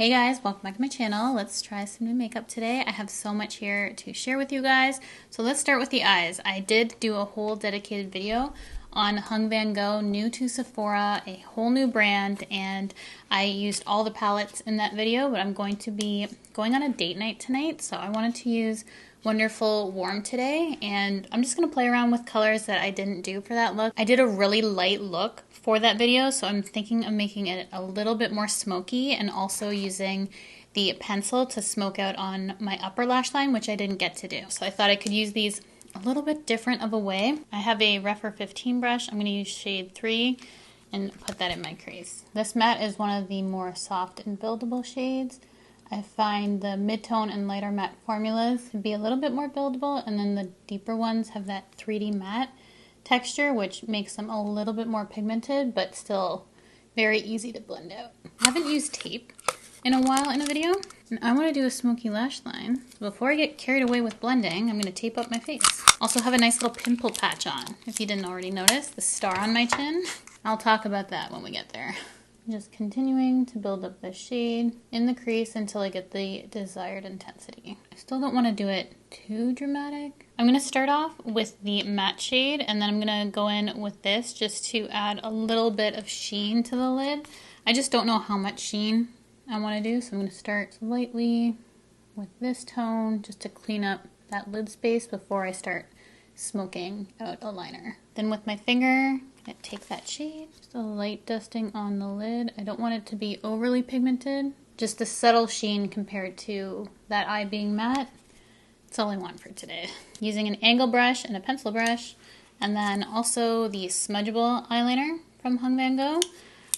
Hey guys, welcome back to my channel. Let's try some new makeup today. I have so much here to share with you guys. So let's start with the eyes. I did do a whole dedicated video on Hung Van Gogh, new to Sephora, a whole new brand, and I used all the palettes in that video, but I'm going to be going on a date night tonight, so I wanted to use Wonderful Warm today, and I'm just going to play around with colors that I didn't do for that look. I did a really light look for that video, so I'm thinking of making it a little bit more smoky and also using the pencil to smoke out on my upper lash line, which I didn't get to do. So I thought I could use these a little bit different of a way. I have a Rephr 15 brush. I'm going to use shade 3 and put that in my crease. This matte is one of the more soft and buildable shades. I find the mid-tone and lighter matte formulas to be a little bit more buildable, and then the deeper ones have that 3D matte texture, which makes them a little bit more pigmented, but still very easy to blend out. I haven't used tape in a while in a video, and I want to do a smoky lash line. So before I get carried away with blending, I'm going to tape up my face. Also have a nice little pimple patch on, if you didn't already notice, the star on my chin. I'll talk about that when we get there. Just continuing to build up the shade in the crease until I get the desired intensity. I still don't want to do it too dramatic. I'm going to start off with the matte shade, and then I'm going to go in with this just to add a little bit of sheen to the lid. I just don't know how much sheen I want to do, so I'm going to start lightly with this tone just to clean up that lid space before I start smoking out a liner. Then with my finger, I take that shade, just a light dusting on the lid. I don't want it to be overly pigmented, just a subtle sheen compared to that eye being matte. That's all I want for today. Using an angle brush and a pencil brush, and then also the smudgeable eyeliner from Hung Van Gogh,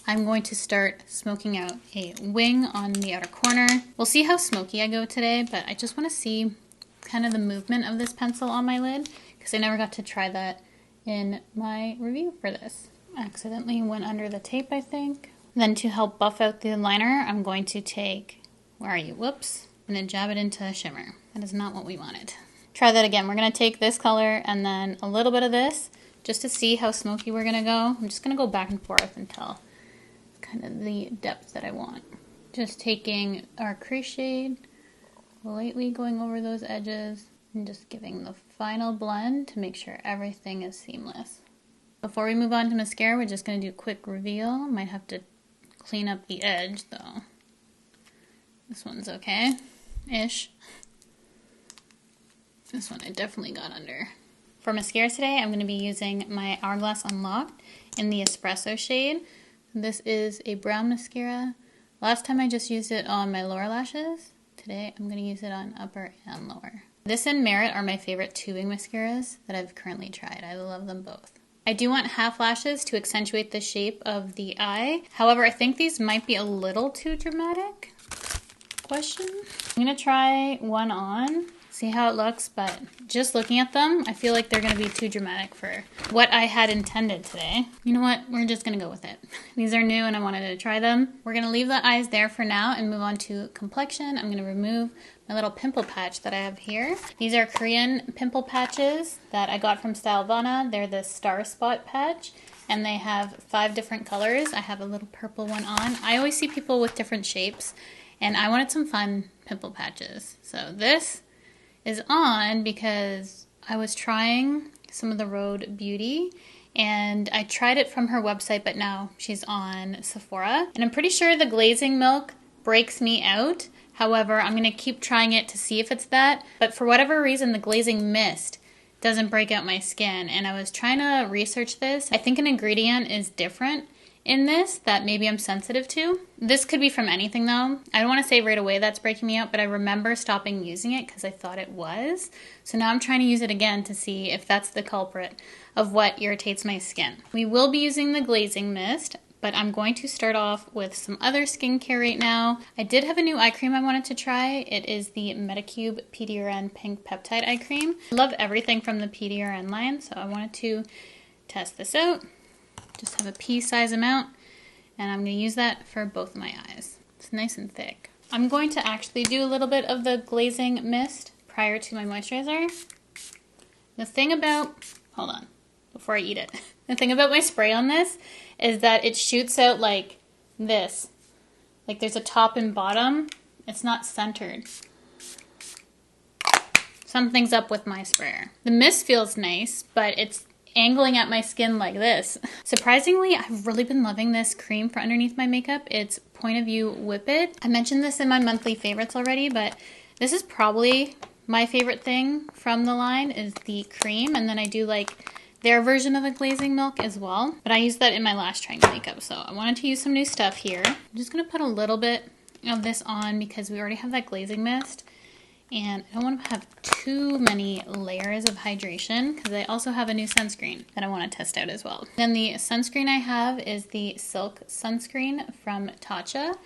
I'm going to start smoking out a wing on the outer corner. We'll see how smoky I go today, but I just want to see kind of the movement of this pencil on my lid, because I never got to try that in my review for this. I accidentally went under the tape, I think. Then to help buff out the liner, I'm going to take, where are you, whoops, and then jab it into a shimmer. That is not what we wanted. Try that again. We're going to take this color and then a little bit of this, just to see how smoky we're going to go. I'm just going to go back and forth until kind of the depth that I want. Just taking our crease shade, lightly going over those edges, and just giving the final blend to make sure everything is seamless. Before we move on to mascara, we're just going to do a quick reveal. Might have to clean up the edge though. This one's okay-ish. This one I definitely got under. For mascara today, I'm going to be using my Hourglass Unlocked in the Espresso shade. This is a brown mascara. Last time I just used it on my lower lashes. Today I'm going to use it on upper and lower. This and Merit are my favorite tubing mascaras that I've currently tried. I love them both. I do want half lashes to accentuate the shape of the eye. However, I think these might be a little too dramatic. Question. I'm going to try one on, see how it looks, but just looking at them, I feel like they're going to be too dramatic for what I had intended today. You know what? We're just going to go with it. These are new and I wanted to try them. We're going to leave the eyes there for now and move on to complexion. I'm going to remove my little pimple patch that I have here. These are Korean pimple patches that I got from Stylevana. They're the star spot patch, and they have 5 different colors. I have a little purple one on. I always see people with different shapes, and I wanted some fun pimple patches. So this is on because I was trying some of the Rhode Beauty, and I tried it from her website, but now she's on Sephora. And I'm pretty sure the glazing milk breaks me out. However, I'm going to keep trying it to see if it's that. But for whatever reason, the glazing mist doesn't break out my skin. And I was trying to research this. I think an ingredient is different in this that maybe I'm sensitive to. This could be from anything though. I don't want to say right away that's breaking me out, but I remember stopping using it because I thought it was. So now I'm trying to use it again to see if that's the culprit of what irritates my skin. We will be using the glazing mist, but I'm going to start off with some other skincare right now. I did have a new eye cream I wanted to try. It is the Medicube PDRN Pink Peptide Eye Cream. I love everything from the PDRN line, so I wanted to test this out. Just have a pea-size amount, and I'm going to use that for both of my eyes. It's nice and thick. I'm going to actually do a little bit of the glazing mist prior to my moisturizer. The thing about, hold on, before I eat it. The thing about my spray on this is that it shoots out like this. Like there's a top and bottom. It's not centered. Something's up with my sprayer. The mist feels nice, but it's angling at my skin like this. Surprisingly, I've really been loving this cream for underneath my makeup. It's Point of View Whip It. I mentioned this in my monthly favorites already, but this is probably my favorite thing from the line is the cream, and then I do like their version of the glazing milk as well. But I use that in my lash triangle makeup, so I wanted to use some new stuff here. I'm just gonna put a little bit of this on because we already have that glazing mist. And I don't want to have too many layers of hydration because I also have a new sunscreen that I want to test out as well. Then the sunscreen I have is the Silk Sunscreen from Tatcha.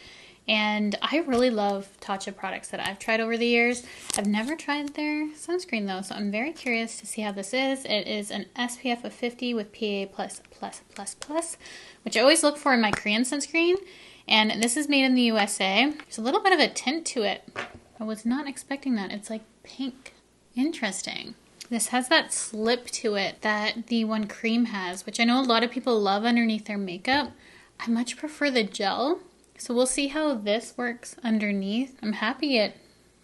And I really love Tatcha products that I've tried over the years. I've never tried their sunscreen though, so I'm very curious to see how this is. It is an SPF of 50 with PA++++, which I always look for in my Korean sunscreen. And this is made in the USA. There's a little bit of a tint to it. I was not expecting that. It's like pink. Interesting. This has that slip to it that the one cream has, which I know a lot of people love underneath their makeup. I much prefer the gel. So we'll see how this works underneath. I'm happy it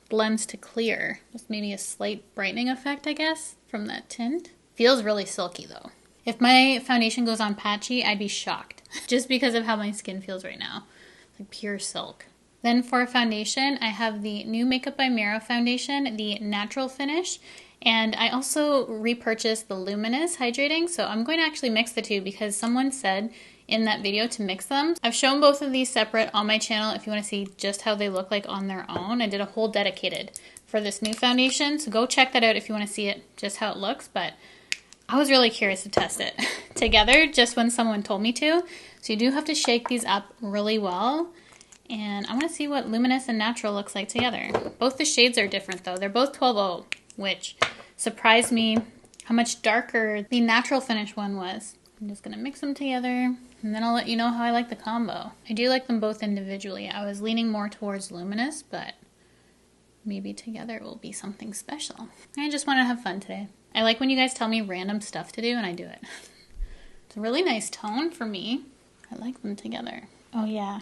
blends to clear. Just maybe a slight brightening effect, I guess, from that tint. Feels really silky though. If my foundation goes on patchy, I'd be shocked. Just because of how my skin feels right now. It's like pure silk. Then for foundation, I have the new MakeupByCheryl foundation, the natural finish, and I also repurchased the luminous hydrating, so I'm going to actually mix the two because someone said in that video to mix them. I've shown both of these separate on my channel if you want to see just how they look like on their own. I did a whole dedicated for this new foundation, so go check that out if you want to see it, just how it looks, but I was really curious to test it together just when someone told me to. So you do have to shake these up really well. And I want to see what luminous and natural looks like together. Both the shades are different though. They're both 12.0, which surprised me how much darker the natural finish one was. I'm just going to mix them together and then I'll let you know how I like the combo. I do like them both individually. I was leaning more towards luminous, but maybe together it will be something special. I just want to have fun today. I like when you guys tell me random stuff to do and I do it. It's a really nice tone for me. I like them together. Oh yeah.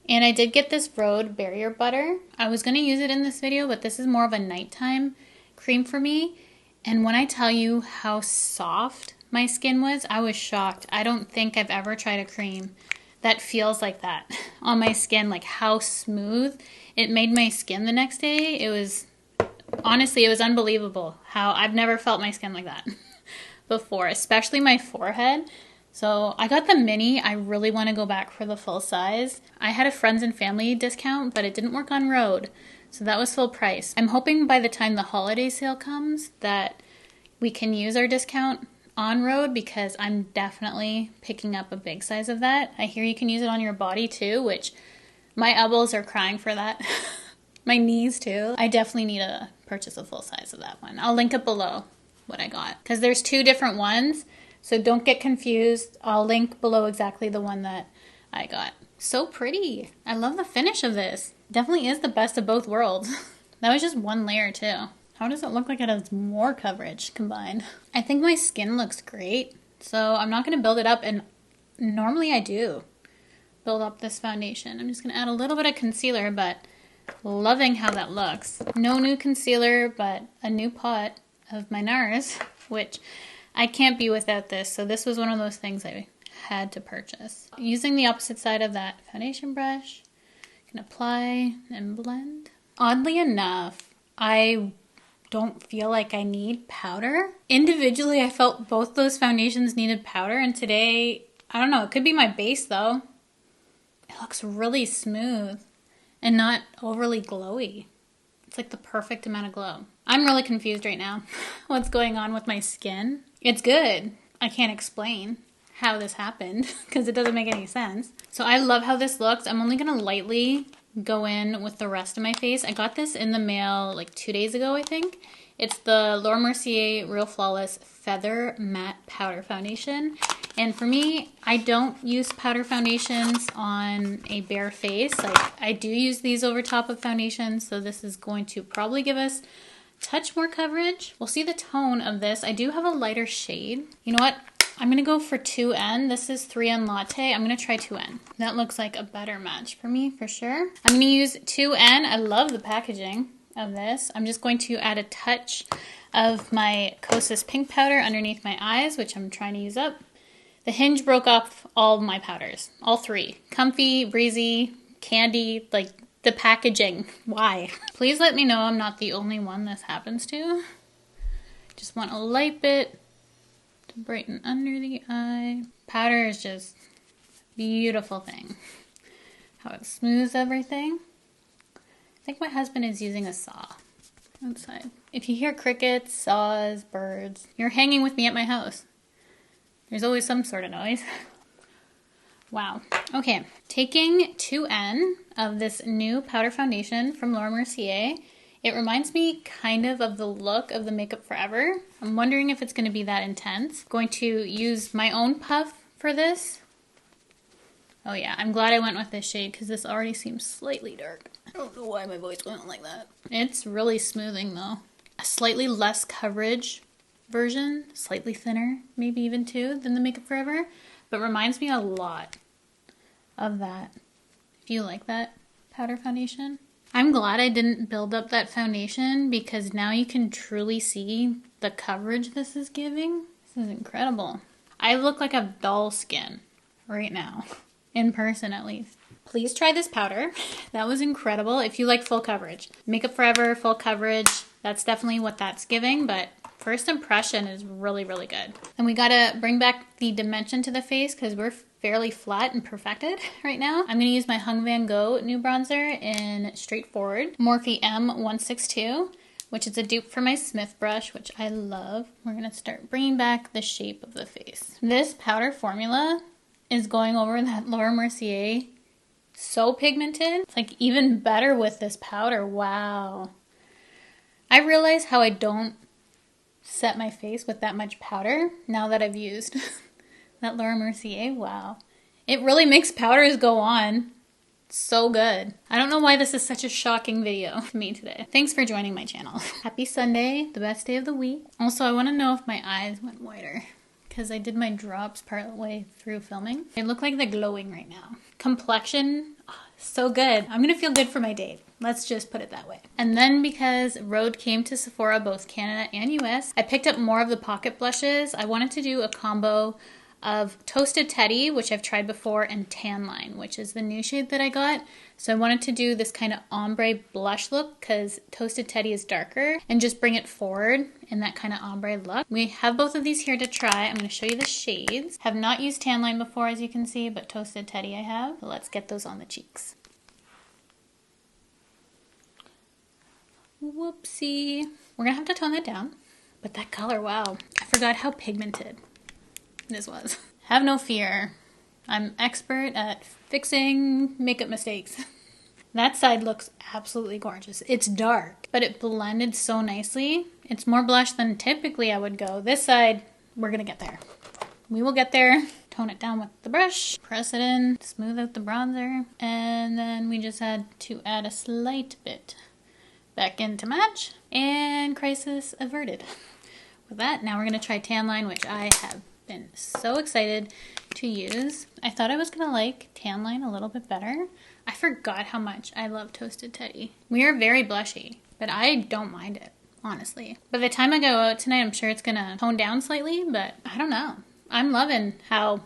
And I did get this Road Barrier Butter. I was going to use it in this video, but this is more of a nighttime cream for me. And when I tell you how soft my skin was, I was shocked. I don't think I've ever tried a cream that feels like that on my skin, like how smooth it made my skin the next day. It was, honestly, it was unbelievable how I've never felt my skin like that before, especially my forehead. So I got the mini. I really want to go back for the full size. I had a friends and family discount, but it didn't work on Rode. So that was full price. I'm hoping by the time the holiday sale comes that we can use our discount on Rode because I'm definitely picking up a big size of that. I hear you can use it on your body too, which my elbows are crying for that. My knees too. I definitely need to purchase a full size of that one. I'll link it below what I got because there's two different ones. So don't get confused. I'll link below exactly the one that I got. So pretty. I love the finish of this. Definitely is the best of both worlds. That was just one layer too. How does it look like it has more coverage combined? I think my skin looks great. So I'm not going to build it up, and normally I do build up this foundation. I'm just going to add a little bit of concealer, but loving how that looks. No new concealer, but a new pot of my NARS, which I can't be without this, so this was one of those things I had to purchase. Using the opposite side of that foundation brush, I can apply and blend. Oddly enough, I don't feel like I need powder. Individually, I felt both those foundations needed powder, and today, I don't know, it could be my base though. It looks really smooth and not overly glowy. It's like the perfect amount of glow. I'm really confused right now what's going on with my skin. It's good. I can't explain how this happened because it doesn't make any sense. So I love how this looks. I'm only going to lightly go in with the rest of my face. I got this in the mail like 2 days ago, I think. It's the Laura Mercier Real Flawless Feather Matte Powder Foundation. And for me, I don't use powder foundations on a bare face. Like, I do use these over top of foundations, so this is going to probably give us a touch more coverage. We'll see the tone of this. I do have a lighter shade. You know what? I'm gonna go for 2N. This is 3N Latte. I'm gonna try 2N. That looks like a better match for me, for sure. I'm gonna use 2N. I love the packaging of this. I'm just going to add a touch of my Kosas pink powder underneath my eyes, which I'm trying to use up. The hinge broke off all of my powders, all three. Comfy, breezy, candy, like the packaging. Why? Please let me know I'm not the only one this happens to. Just want a light bit to brighten under the eye. Powder is just a beautiful thing. How it smooths everything. I think my husband is using a saw outside. If you hear crickets, saws, birds, you're hanging with me at my house. There's always some sort of noise. Wow. Okay, taking 2N of this new powder foundation from Laura Mercier. It reminds me kind of the look of the Makeup Forever. I'm wondering if it's going to be that intense. Going to use my own puff for this. Oh yeah, I'm glad I went with this shade because this already seems slightly dark. I don't know why my voice went like that. It's really smoothing though. A slightly less coverage version, slightly thinner, maybe even too, than the Makeup Forever, but reminds me a lot of that. If you like that powder foundation. I'm glad I didn't build up that foundation because now you can truly see the coverage this is giving. This is incredible. I look like I have doll skin right now, in person at least. Please try this powder. That was incredible. If you like full coverage. Makeup Forever, full coverage, that's definitely what that's giving, but first impression is really, really good. And we gotta bring back the dimension to the face because we're fairly flat and perfected right now. I'm gonna use my Hung Van Gogh new bronzer in Straightforward, Morphe M162, which is a dupe for my Smith brush, which I love. We're gonna start bringing back the shape of the face. This powder formula is going over that Laura Mercier. So pigmented. It's like even better with this powder. Wow. I realize how I don't set my face with that much powder now that I've used that Laura Mercier. Wow. It really makes powders go on. So good. I don't know why this is such a shocking video to me today. Thanks for joining my channel. Happy Sunday, the best day of the week. Also, I want to know if my eyes went whiter because I did my drops part way through filming. They look like they're glowing right now. Complexion, oh, so good. I'm gonna feel good for my date. Let's just put it that way. And then because Rhode came to Sephora, both Canada and US, I picked up more of the pocket blushes. I wanted to do a combo of Toasted Teddy, which I've tried before, and Tan Line, which is the new shade that I got. So I wanted to do this kind of ombre blush look because Toasted Teddy is darker and just bring it forward in that kind of ombre look. We have both of these here to try. I'm going to show you the shades. Have not used Tan Line before, as you can see, but Toasted Teddy I have. So let's get those on the cheeks. Whoopsie. We're going to have to tone that down. But that color, wow. I forgot how pigmented this was. Have no fear. I'm expert at fixing makeup mistakes. That side looks absolutely gorgeous. It's dark, but it blended so nicely. It's more blush than typically I would go. This side, we're gonna get there. We will get there. Tone it down with the brush, press it in, smooth out the bronzer, and then we just had to add a slight bit back in to match, and crisis averted. With that, now we're gonna try Tan Line, which I have been so excited to use. I thought I was gonna like Tan Line a little bit better. I forgot how much I love Toasted Teddy. We are very blushy, but I don't mind it, honestly. By the time I go out tonight, I'm sure it's gonna tone down slightly, but I don't know. I'm loving how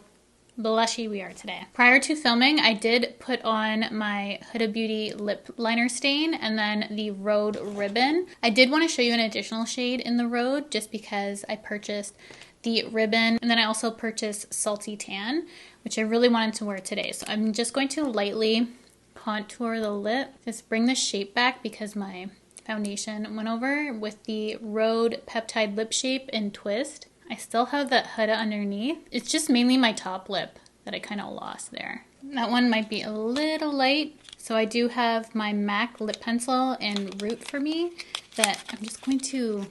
blushy we are today. Prior to filming, I did put on my Huda Beauty lip liner stain and then the Rhode ribbon. I did want to show you an additional shade in the Rhode just because I purchased the ribbon, and then I also purchased Salty Tan, which I really wanted to wear today. So I'm just going to lightly contour the lip, just bring the shape back because my foundation went over with the Rhode Peptide Lip Shape in Twist. I still have that Huda underneath. It's just mainly my top lip that I kind of lost there. That one might be a little light, so I do have my MAC lip pencil in Root for Me that I'm just going to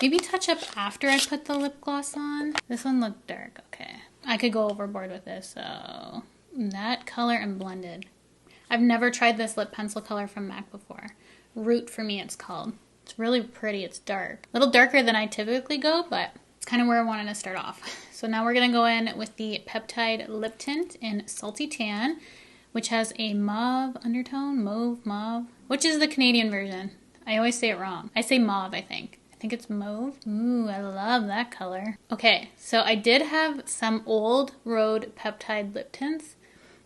maybe touch up after I put the lip gloss on. This one looked dark. Okay. I could go overboard with this. So that color and blended. I've never tried this lip pencil color from MAC before. Root for Me it's called. It's really pretty. It's dark. A little darker than I typically go, but It's kind of where I wanted to start off. So now we're going to go in with the Peptide Lip Tint in Salty Tan, which has a mauve undertone, mauve, which is the Canadian version. I always say it wrong. I say mauve, I think. I think it's mauve. Ooh, I love that color. Okay, so I did have some old Rhode Peptide lip tints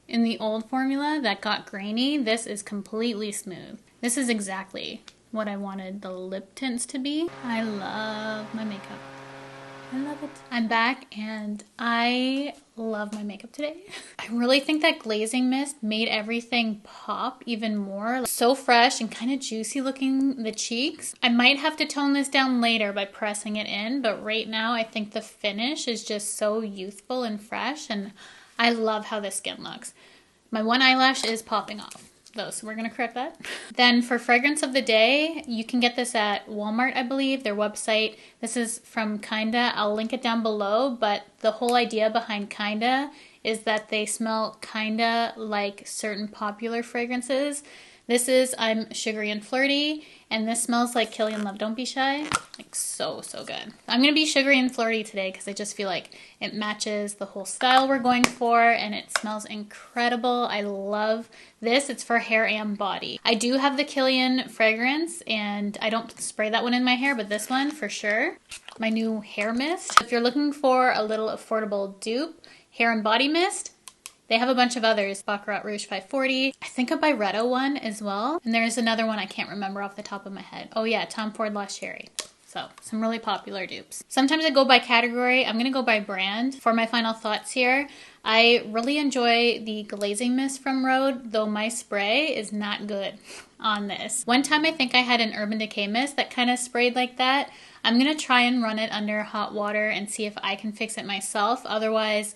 in the old formula that got grainy. This is completely smooth. This is exactly what I wanted the lip tints to be. I love my makeup. I love it. I'm back and I love my makeup today. I really think that glazing mist made everything pop even more. So fresh and kind of juicy looking, the cheeks. I might have to tone this down later by pressing it in, but right now I think the finish is just so youthful and fresh, and I love how the skin looks. My one eyelash is popping off though, so we're gonna correct that. Then for fragrance of the day, you can get this at Walmart, I believe, their website. This is from Kinda. I'll link it down below, but the whole idea behind Kinda is that they smell kinda like certain popular fragrances. This is I'm Sugary and Flirty, and this smells like Killian Love Don't Be Shy. Like so good. I'm gonna be sugary and flirty today because I just feel like it matches the whole style we're going for, and it smells incredible. I love this. It's for hair and body. I do have the Killian fragrance, and I don't spray that one in my hair, but this one for sure. My new hair mist. If you're looking for a little affordable dupe, hair and body mist, they have a bunch of others. Baccarat Rouge 540. I think a Byredo one as well. And there's another one I can't remember off the top of my head. Oh yeah, Tom Ford Lost Cherry. So some really popular dupes. Sometimes I go by category. I'm gonna go by brand. For my final thoughts here, I really enjoy the glazing mist from Rhode, though my spray is not good on this. One time I think I had an Urban Decay mist that kind of sprayed like that. I'm gonna try and run it under hot water and see if I can fix it myself. Otherwise,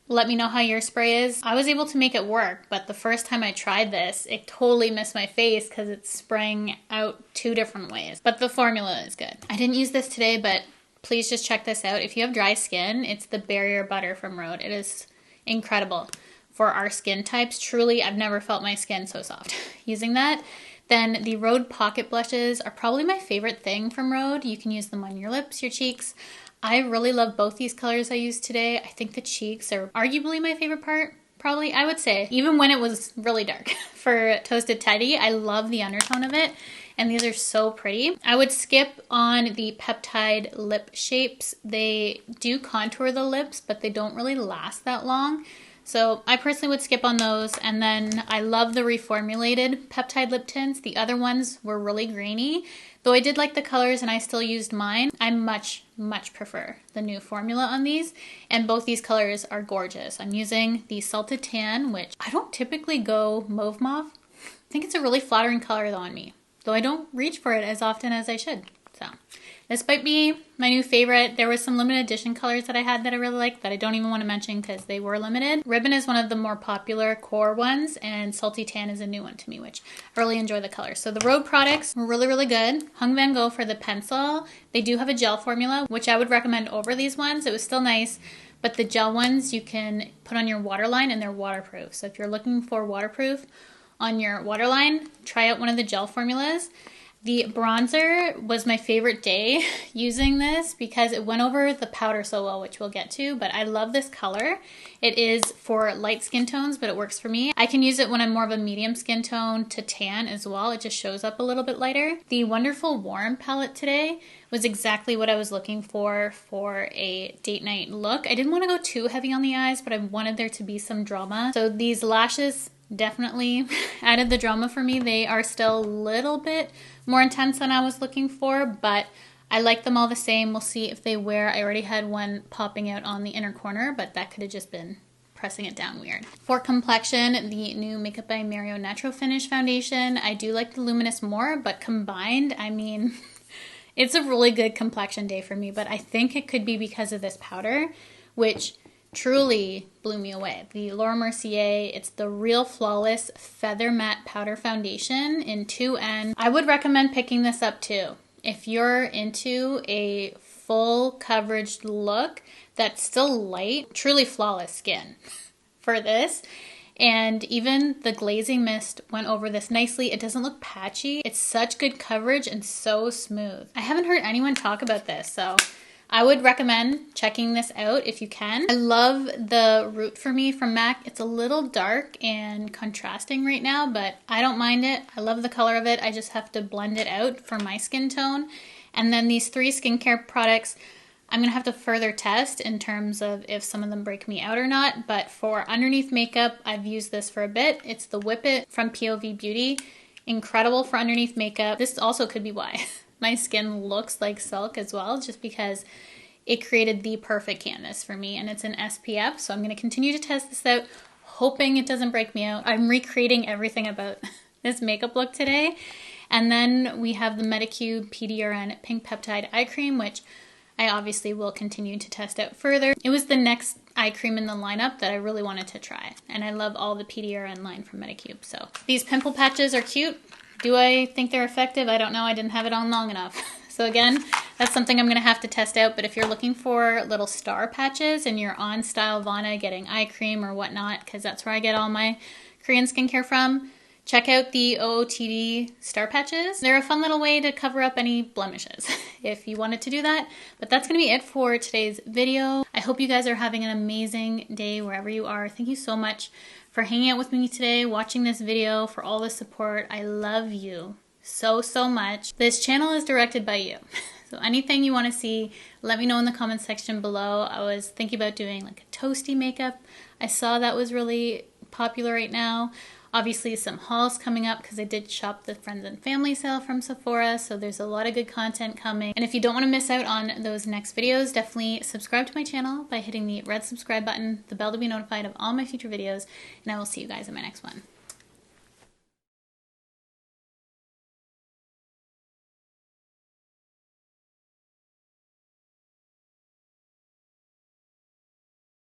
let me know how your spray is. I was able to make it work, but the first time I tried this, it totally missed my face because it's spraying out 2 different ways. But the formula is good. I didn't use this today, but please just check this out. If you have dry skin, it's the Barrier Butter from Rhode. It is incredible for our skin types. Truly, I've never felt my skin so soft using that. Then the Rhode Pocket Blushes are probably my favorite thing from Rhode. You can use them on your lips, your cheeks. I really love both these colors I used today. I think the cheeks are arguably my favorite part, probably, I would say. Even when it was really dark. For Toasted Teddy, I love the undertone of it, and these are so pretty. I would skip on the Peptide lip shapes. They do contour the lips, but they don't really last that long. So I personally would skip on those. And then I love the reformulated Peptide lip tints. The other ones were really grainy. Though I did like the colors and I still used mine, I much prefer the new formula on these. And both these colors are gorgeous. I'm using the Salted Tan, which I don't typically go mauve. I think it's a really flattering color though on me, though I don't reach for it as often as I should. So this might be my new favorite. There was some limited edition colors that I had that I really liked that I don't even want to mention because they were limited. Ribbon is one of the more popular core ones, and Salty Tan is a new one to me, which I really enjoy the color. So the Rhode products were really good. Hung Van Gogh for the pencil. They do have a gel formula, which I would recommend over these ones. It was still nice, but the gel ones you can put on your waterline and they're waterproof. So if you're looking for waterproof on your waterline, try out one of the gel formulas. The bronzer was my favorite day using this because it went over the powder so well, which we'll get to, but I love this color. It is for light skin tones, but it works for me. I can use it when I'm more of a medium skin tone to tan as well. It just shows up a little bit lighter. The Wonderful Warm palette today was exactly what I was looking for a date night look. I didn't want to go too heavy on the eyes, but I wanted there to be some drama. So these lashes definitely added the drama for me. They are still a little bit more intense than I was looking for, but I like them all the same. We'll see if they wear. I already had one popping out on the inner corner, but that could have just been pressing it down weird. For complexion, the new Makeup by Mario Natural Finish Foundation. I do like the Luminous more, but combined, I mean, it's a really good complexion day for me, but I think it could be because of this powder, which truly blew me away. The Laura Mercier, it's the Real Flawless Feather Matte Powder Foundation in 2N. I would recommend picking this up too. If you're into a full coverage look that's still light, truly flawless skin for this. And even the glazing mist went over this nicely. It doesn't look patchy. It's such good coverage and so smooth. I haven't heard anyone talk about this, so I would recommend checking this out if you can. I love the Root for Me from MAC. It's a little dark and contrasting right now, but I don't mind it. I love the color of it. I just have to blend it out for my skin tone. And then these 3 skincare products, I'm going to have to further test in terms of if some of them break me out or not. But for underneath makeup, I've used this for a bit. It's the Whip It from POV Beauty. Incredible for underneath makeup. This also could be why my skin looks like silk as well, just because it created the perfect canvas for me, and it's an SPF. So I'm going to continue to test this out, hoping it doesn't break me out. I'm recreating everything about this makeup look today. And then we have the Medicube PDRN Pink Peptide Eye Cream, which I obviously will continue to test out further. It was the next eye cream in the lineup that I really wanted to try. And I love all the PDRN line from Medicube. So these pimple patches are cute. Do I think they're effective? I don't know. I didn't have it on long enough. So again, that's something I'm going to have to test out. But if you're looking for little star patches and you're on Stylovana getting eye cream or whatnot, because that's where I get all my Korean skincare from, check out the OOTD star patches. They're a fun little way to cover up any blemishes if you wanted to do that. But that's going to be it for today's video. I hope you guys are having an amazing day wherever you are. Thank you so much for hanging out with me today, watching this video, for all the support. I love you so, so much. This channel is directed by you. So anything you want to see, let me know in the comments section below. I was thinking about doing like a toasty makeup. I saw that was really popular right now. Obviously some hauls coming up because I did shop the friends and family sale from Sephora, so there's a lot of good content coming. And if you don't want to miss out on those next videos, definitely subscribe to my channel by hitting the red subscribe button, the bell to be notified of all my future videos, and I will see you guys in my next one.